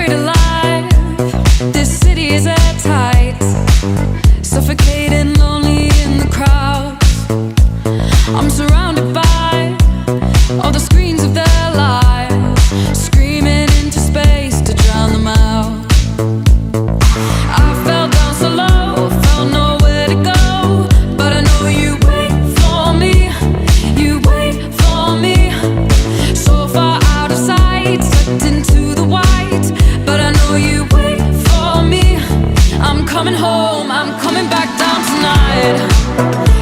buried alive. This city is airtight, suffocating, lonely in the crowd. I'm surrounded by all the screens of their lives, screaming into space to drown them out. I fell down so low, felt nowhere to go, but I know you wait for me, you wait for me. So far out of sight, sucked into the white, but I know you wait for me. I'm coming home, I'm coming back down tonight,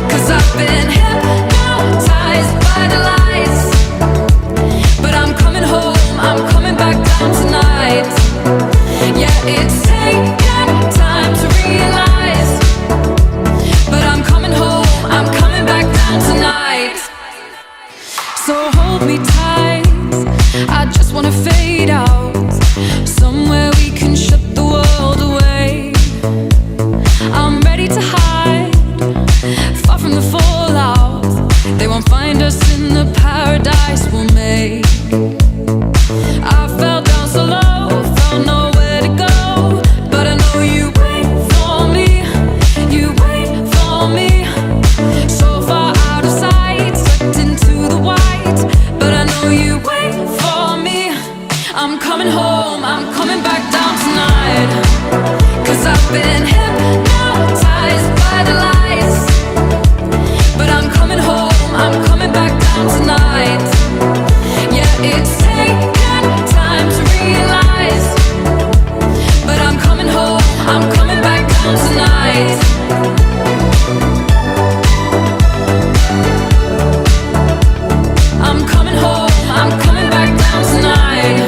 'cause I've been hypnotized by the lights. But I'm coming home, I'm coming back down tonight. Yeah, it's taken time to realize, but I'm coming home, I'm coming back down tonight. So hold me tight, I just wanna fade out, somewhere we can shut the world away. I'm ready to hide, far from the fallout. They won't find us in the paradise we'll make. I fell down so low, felt nowhere to go, but I know you wait for me, you wait for me. So far out of sight, sucked into the white, but I know you wait for me. I'm coming home, I'm coming back down tonight, 'cause I've been hypnotized by the lights. But I'm coming home, I'm coming back down tonight. Yeah, it's taken time to realize, but I'm coming home, I'm coming back down tonight. I'm coming home, I'm coming back down tonight.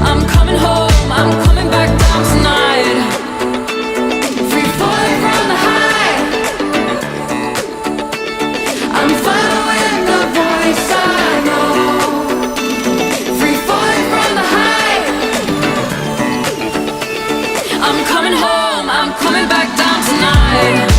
I'm coming home, I'm coming back down tonight. Free falling from the high, I'm following the voice I know. Free falling from the high, I'm coming home, I'm coming back down tonight.